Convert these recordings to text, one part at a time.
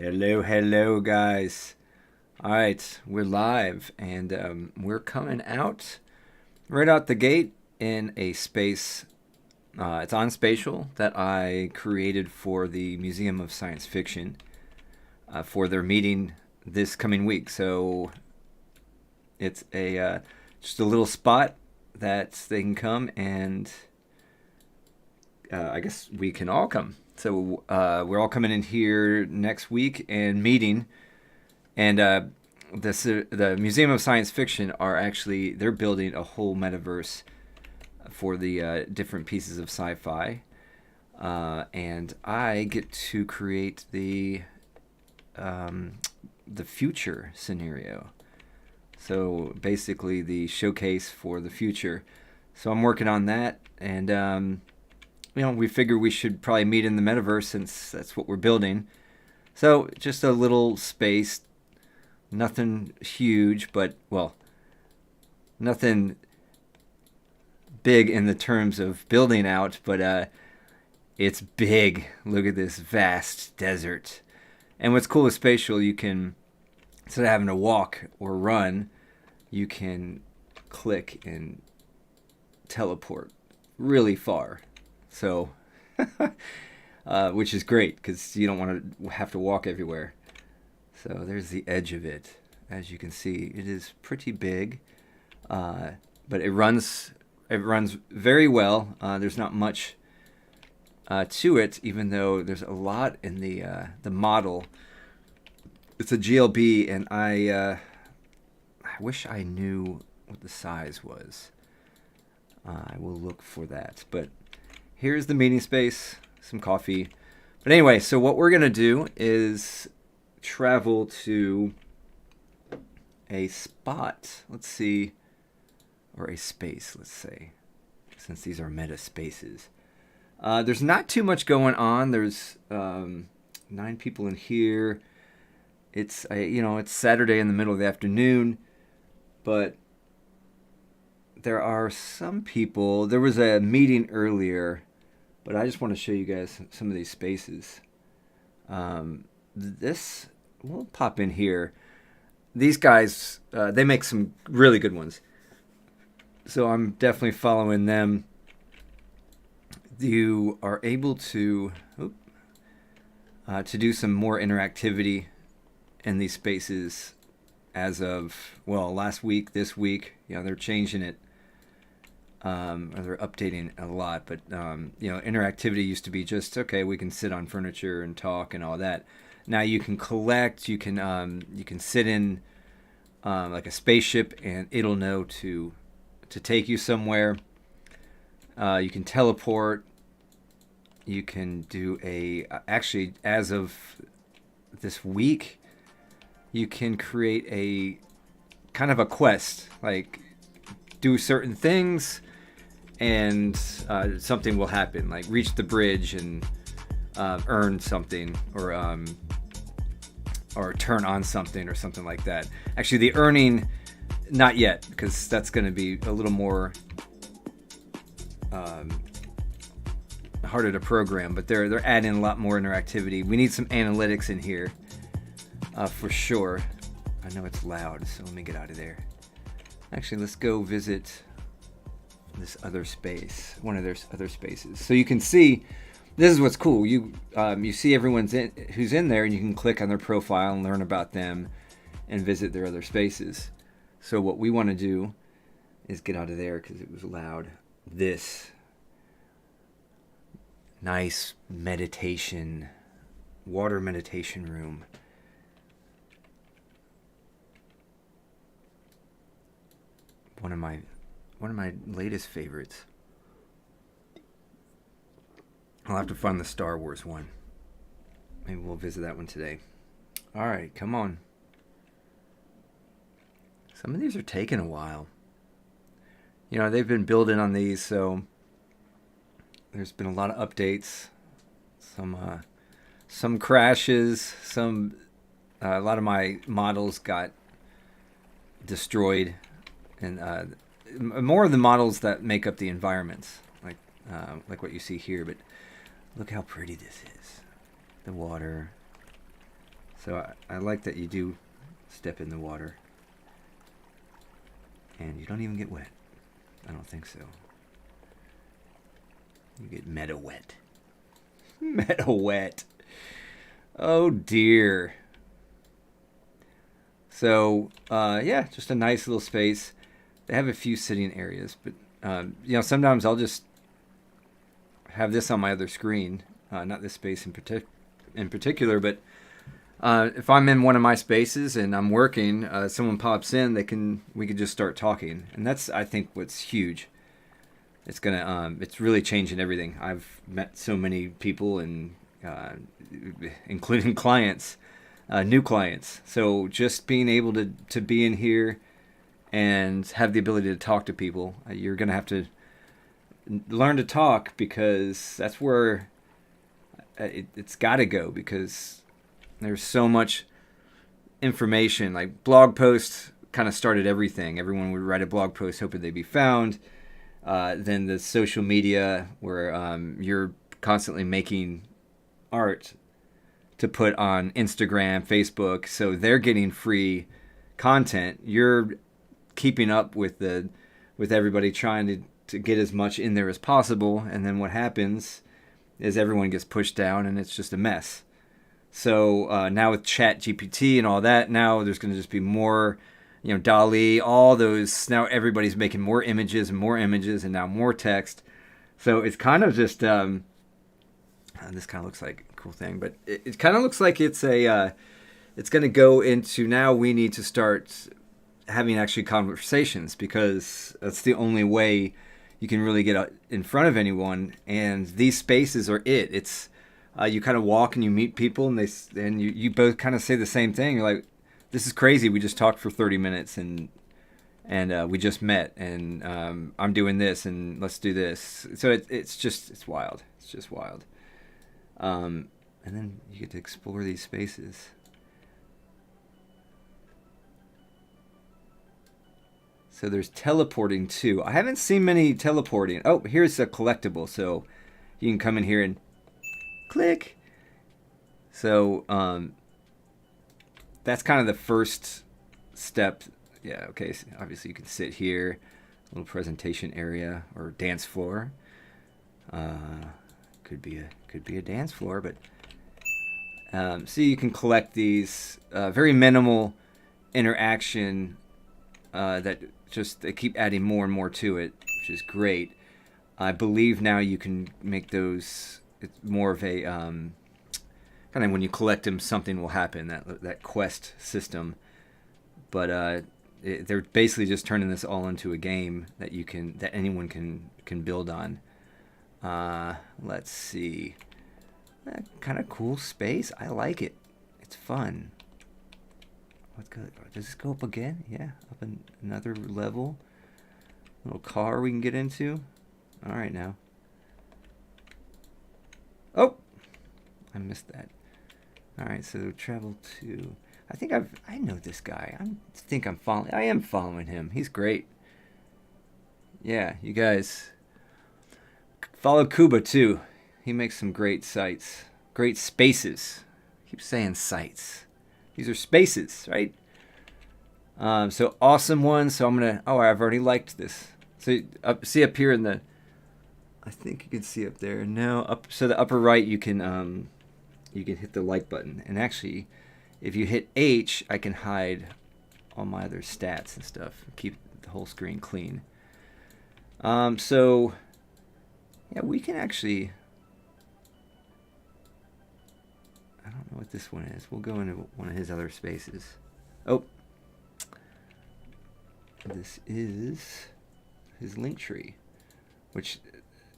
Hello, guys. All right, we're live, and we're coming out right out the gate in a space. It's on Spatial that I created for the Museum of Science Fiction for their meeting this coming week. So it's a just a little spot that they can come, and I guess we can all come. So we're all coming in here next week and meeting. And the Museum of Science Fiction they're building a whole metaverse for the different pieces of sci-fi. And I get to create the future scenario. So basically the showcase for the future. So I'm working on that, and we figure we should probably meet in the metaverse since that's what we're building. So just a little space, nothing huge, but, well, nothing big in the terms of building out, but it's big. Look at this vast desert. And what's cool with Spatial, you can, instead of having to walk or run, you can click and teleport really far. So, which is great because you don't want to have to walk everywhere. So there's the edge of it. As you can see, it is pretty big, but it runs very well. There's not much to it, even though there's a lot in the model. It's a GLB, and I wish I knew what the size was. I will look for that. But here's the meeting space, some coffee. But anyway, so what we're gonna do is travel to a spot. Let's see, or a space. Let's say, since these are meta spaces. There's not too much going on. There's 9 people in here. It's it's Saturday in the middle of the afternoon, but there are some people. There was a meeting earlier, but I just want to show you guys some of these spaces. We'll pop in here. These guys, they make some really good ones. So I'm definitely following them. You are able to do some more interactivity in these spaces as of, well, last week, this week. They're changing it. Or they're updating a lot, but interactivity used to be just, okay, we can sit on furniture and talk and all that. Now you can collect, you can sit in like a spaceship, and it'll know to take you somewhere. You can teleport. You can do actually, as of this week, you can create a kind of a quest, like do certain things, and something will happen, like reach the bridge and earn something, or turn on something or something like that. Actually, the earning, not yet, because that's going to be a little more harder to program, but they're adding a lot more interactivity. We need some analytics in here for sure. I know it's loud, so let me get out of there. Actually, let's go visit this other space, one of their other spaces. So you can see, this is what's cool. You see everyone's who's in there, and you can click on their profile and learn about them and visit their other spaces. So what we want to do is get out of there because it was loud. This nice water meditation room. One of my latest favorites. I'll have to find the Star Wars one. Maybe we'll visit that one today. All right, come on. Some of these are taking a while. They've been building on these, so there's been a lot of updates. Some crashes. A lot of my models got destroyed, and more of the models that make up the environments, like what you see here. But look how pretty this is. The water, So I like that you do step in the water. And you don't even get wet. I don't think so. You get meta wet. Meta wet. Oh dear. So, yeah, just a nice little space. They have a few sitting areas, but, sometimes I'll just have this on my other screen. Not this space in particular, but if I'm in one of my spaces and I'm working, someone pops in, we could just start talking, and that's, I think, what's huge. It's really changing everything. I've met so many people, and including clients, new clients. So just being able to be in here and have the ability to talk to people, you're gonna have to learn to talk, because that's where it's got to go, because there's so much information. Like blog posts kind of started everything. Everyone would write a blog post hoping they'd be found. Then the social media, where you're constantly making art to put on Instagram, Facebook, so they're getting free content. You're keeping up with everybody, trying to get as much in there as possible, and then what happens is everyone gets pushed down, and it's just a mess. So now with Chat GPT and all that, now there's going to just be more, DALL-E, all those. Now everybody's making more images, and now more text. So it's kind of just, this kind of looks like a cool thing, but it kind of looks like it's it's going to go into, now we need to start having actually conversations, because that's the only way you can really get in front of anyone. And these spaces are it. It's, you kind of walk and you meet people, and you both kind of say the same thing. You're like, this is crazy. We just talked for 30 minutes and we just met, and I'm doing this, and let's do this. So it's wild. It's just wild. And then you get to explore these spaces. So there's teleporting too. I haven't seen many teleporting. Oh, here's a collectible. So you can come in here and click. So that's kind of the first step. Yeah, okay. So obviously you can sit here, a little presentation area or dance floor. Could be a dance floor, but so you can collect these very minimal interaction that just they keep adding more and more to it, which is great. I believe now you can make those. It's more of a kind of, when you collect them, something will happen. That quest system, but they're basically just turning this all into a game that anyone can build on. Let's see. Kind of cool space. I like it. It's fun. Does this go up again? Yeah, up another level. Little car we can get into. All right now. Oh, I missed that. All right, so travel to. I think I know this guy. I am following him. He's great. Yeah, you guys follow Kuba too. He makes some great sites, great spaces. I keep saying sites. These are spaces, right? So awesome one. So I'm gonna. Oh, I've already liked this. So see up here in the. I think you can see up there. No, up. So the upper right, you can hit the like button. And actually, if you hit H, I can hide all my other stats and stuff. Keep the whole screen clean. So yeah, we can actually. I don't know what this one is. We'll go into one of his other spaces. Oh, this is his link tree, which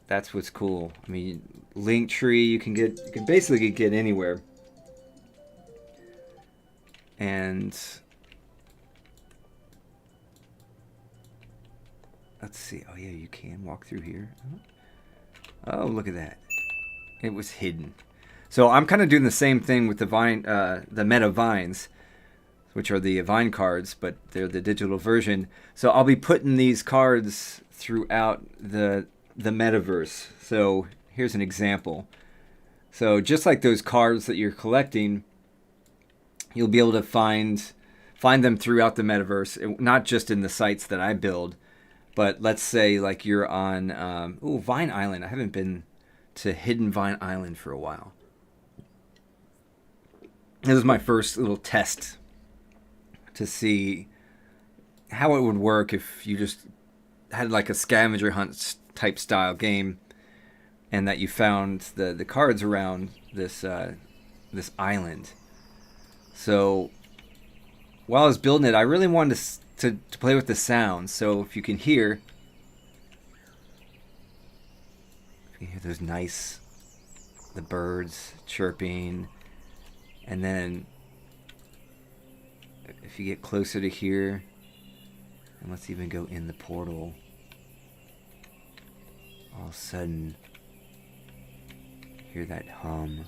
that's what's cool. I mean, link tree you can basically get anywhere. And let's see. Oh yeah, you can walk through here. Oh, look at that. It was hidden. So I'm kind of doing the same thing with the Meta Vines, which are the Vine cards, but they're the digital version. So I'll be putting these cards throughout the Metaverse. So here's an example. So just like those cards that you're collecting, you'll be able to find them throughout the metaverse, not just in the sites that I build, but let's say like you're on Vine Island. I haven't been to Hidden Vine Island for a while. This is my first little test to see how it would work if you just had like a scavenger hunt type style game, and that you found the cards around this island. So while I was building it, I really wanted to play with the sounds. So if you can hear those the birds chirping, and then if you get closer to here, and let's even go in the portal, all of a sudden hear that hum,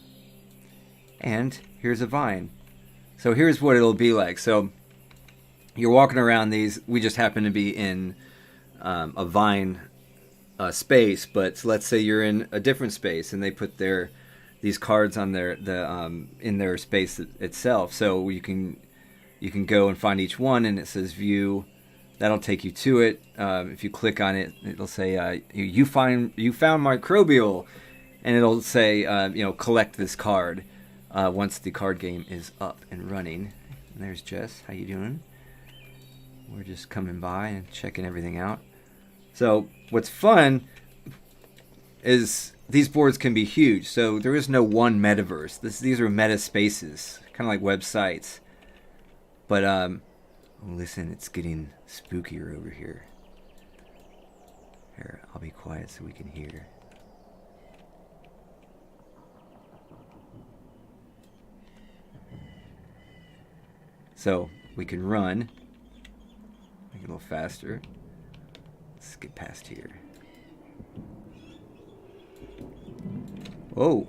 and here's a vine. So here's what it'll be like. So you're walking around these. We just happen to be in a vine space, but let's say you're in a different space, and they put these cards on in their space itself. So you can go and find each one, and it says view. That'll take you to it. If you click on it, it'll say you found microbial, and it'll say collect this card once the card game is up and running. And there's Jess. How you doing? We're just coming by and checking everything out. So what's fun is these boards can be huge. So there is no one metaverse. These are meta spaces, kind of like websites. But listen, it's getting spookier over here. Here, I'll be quiet so we can hear. So we can run. Make it a little faster. Let's get past here. Whoa.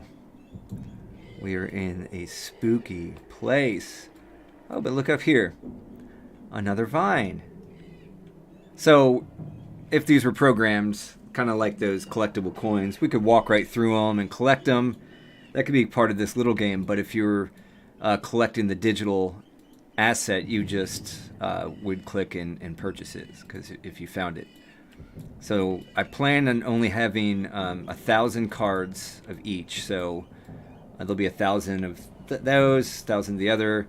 We are in a spooky place. Oh, but look up here. Another vine. So if these were programmed kind of like those collectible coins, we could walk right through them and collect them. That could be part of this little game. But if you're collecting the digital asset, you just would click and purchase it, because if you found it. So I plan on only having 1,000 cards of each. So there'll be 1,000 of those, 1,000 of the other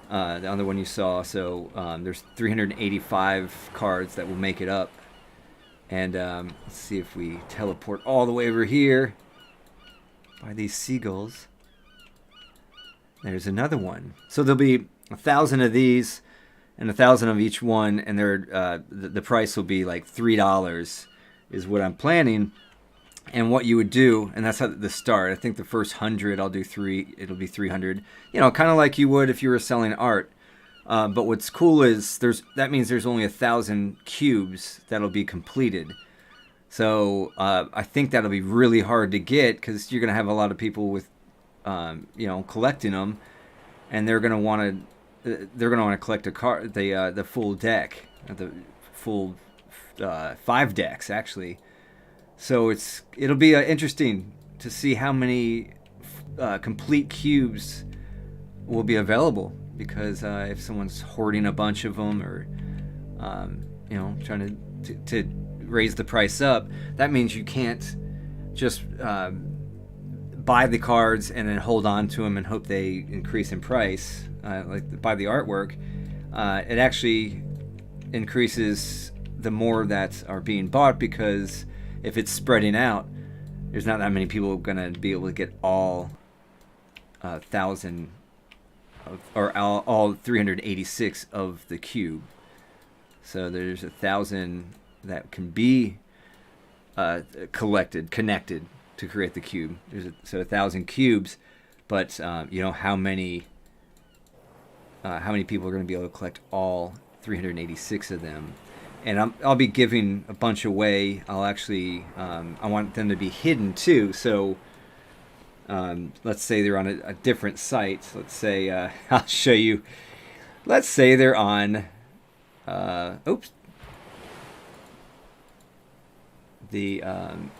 one you saw. So there's 385 cards that will make it up. And let's see if we teleport all the way over here by these seagulls. There's another one. So there'll be 1,000 of these and 1,000 of each one, and they're the price will be like $3 is what I'm planning. And what you would do, and that's how the start. I think the first 100 I'll do it'll be 300. Kind of like you would if you were selling art. But what's cool is that means there's only 1,000 cubes that'll be completed. So I think that'll be really hard to get, because you're gonna have a lot of people with collecting them, and they're gonna want to collect the full deck, the full 5 decks actually. So it'll be interesting to see how many complete cubes will be available, because if someone's hoarding a bunch of them, or trying to raise the price up, that means you can't just buy the cards and then hold on to them and hope they increase in price. Like buy the artwork, it actually increases the more that are being bought, because if it's spreading out, there's not that many people going to be able to get all 1,000 or all 386 of the cube. So there's 1,000 that can be connected to create the cube. So 1,000 cubes, but how many people are going to be able to collect all 386 of them. And I'll be giving a bunch away. I'll actually, I want them to be hidden too. So let's say they're on a different site. Let's say, I'll show you. Let's say they're on, in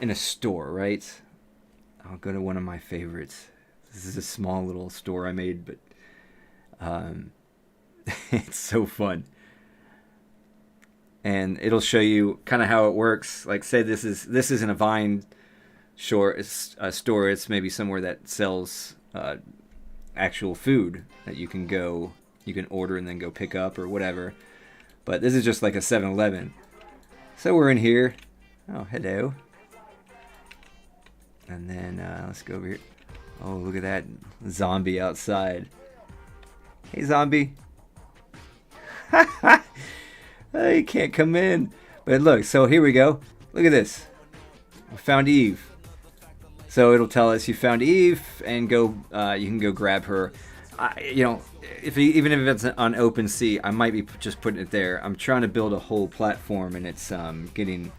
a store, right? I'll go to one of my favorites. This is a small little store I made, but Um, it's so fun. And it'll show you kind of how it works. Like, say this isn't a Vine store. It's maybe somewhere that sells actual food that you can order and then go pick up or whatever. But this is just like a 7-Eleven. So we're in here. Oh, hello. And then let's go over here. Oh, look at that zombie outside. Hey, zombie. Oh, you can't come in. But look, so here we go. Look at this. We found Eve. So it'll tell us you found Eve, and go. You can go grab her. Even if it's on OpenSea, I might be just putting it there. I'm trying to build a whole platform, and it's getting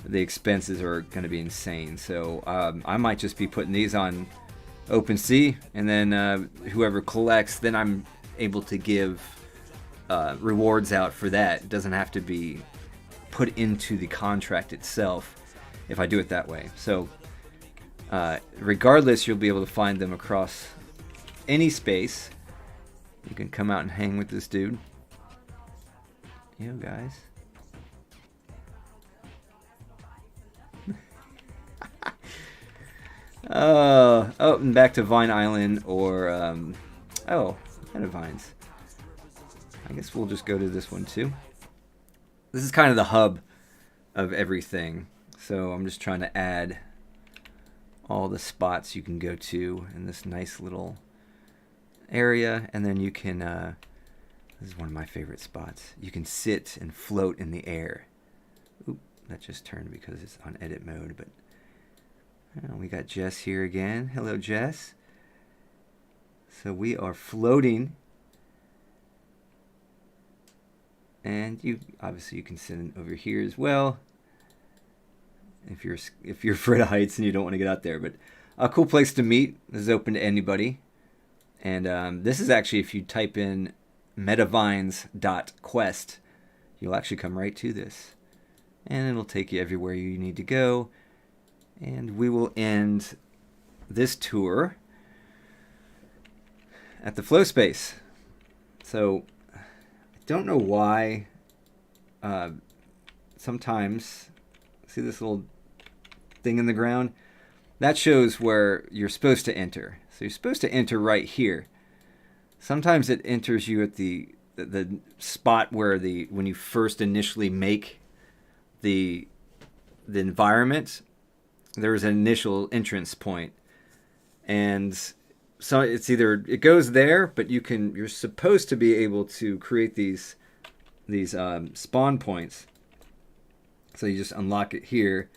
the expenses are going to be insane. So I might just be putting these on OpenSea, and then whoever collects, then I'm able to give rewards out for that. It doesn't have to be put into the contract itself if I do it that way. So regardless, you'll be able to find them across any space. You can come out and hang with this dude. You know, guys. And back to Vine Island, or kind of vines. I guess we'll just go to this one too. This is kind of the hub of everything. So I'm just trying to add all the spots you can go to in this nice little area, and then you can this is one of my favorite spots. You can sit and float in the air. Oop, that just turned because it's on edit mode, but we got Jess here again. Hello, Jess. So we are floating, and you can sit over here as well if you're afraid of heights and you don't want to get out there. But a cool place to meet. This is open to anybody. And this is actually, if you type in metavines.quest, you'll actually come right to this. And it'll take you everywhere you need to go. And we will end this tour at the flow space. So I don't know why sometimes, see this little thing in the ground? That shows where you're supposed to enter. So you're supposed to enter right here. Sometimes it enters you at the spot where when you first initially make the environment, there's an initial entrance point. And so it's either it goes there, but you're supposed to be able to create these spawn points. So you just unlock it here,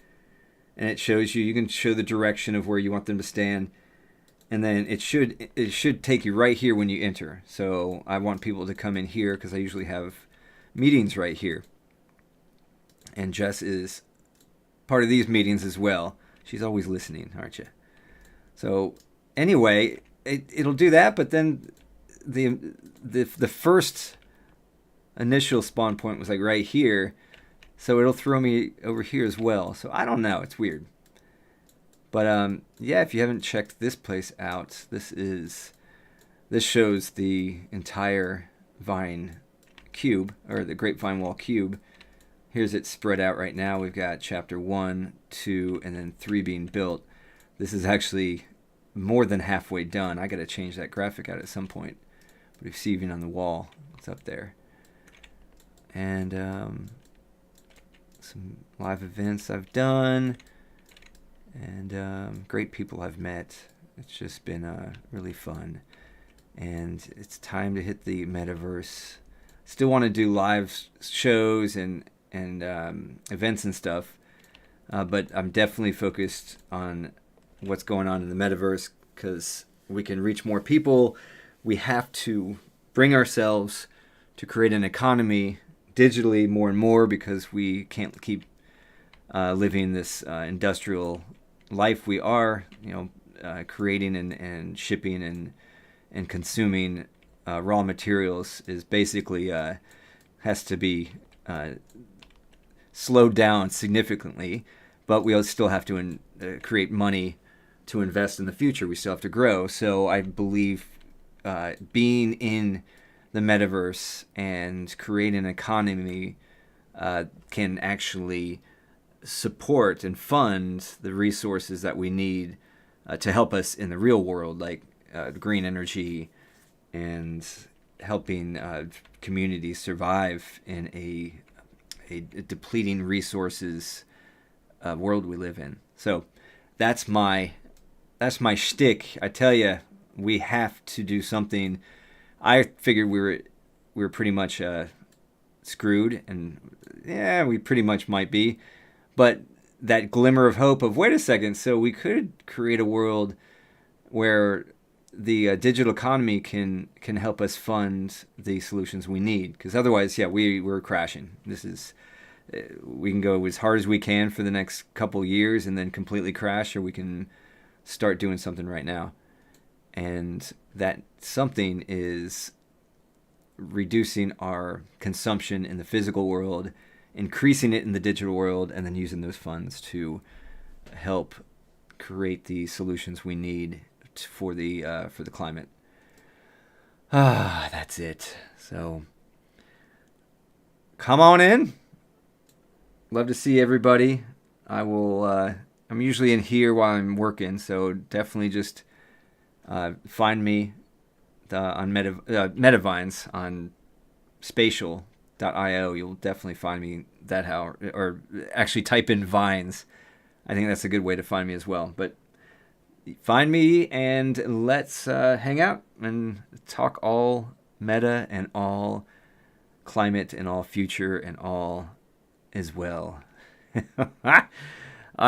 and it shows you can show the direction of where you want them to stand. And then it should take you right here when you enter. So I want people to come in here because I usually have meetings right here. And Jess is part of these meetings as well. She's always listening, aren't you? So anyway, it'll do that, but then the first initial spawn point was like right here. So it'll throw me over here as well. So I don't know. It's weird. But yeah, if you haven't checked this place out, this shows the entire Vine cube, or the Grapevine Wall cube. Here's it spread out right now. We've got chapter 1, 2, and then 3 being built. This is actually more than halfway done. I got to change that graphic out at some point. But you see even on the wall, it's up there. And some live events I've done. And great people I've met. It's just been really fun. And it's time to hit the metaverse. Still want to do live shows and events and stuff. But I'm definitely focused on what's going on in the metaverse because we can reach more people. We have to bring ourselves to create an economy digitally more and more because we can't keep living this industrial life we are, creating and shipping and consuming raw materials is basically has to be slowed down significantly, but we still have to create money to invest in the future. We still have to grow. So I believe being in the metaverse and create an economy can actually support and fund the resources that we need to help us in the real world, like green energy and helping communities survive in a depleting resources world we live in. So that's my shtick. I tell you, we have to do something. I figured we were pretty much screwed, and yeah, we pretty much might be. But that glimmer of hope of, wait a second, so we could create a world where the digital economy can help us fund the solutions we need. Because otherwise, yeah, we're crashing. This is we can go as hard as we can for the next couple years and then completely crash, or we can start doing something right now. And that something is reducing our consumption in the physical world, increasing it in the digital world, and then using those funds to help create the solutions we need for the climate. That's it. So come on in. Love to see everybody. I will. I'm usually in here while I'm working, so definitely just find me on Metavines on spatial.io. You'll definitely find me that how, or actually type in Vines. I think that's a good way to find me as well. But find me and let's hang out and talk all meta and all climate and all future and all as well.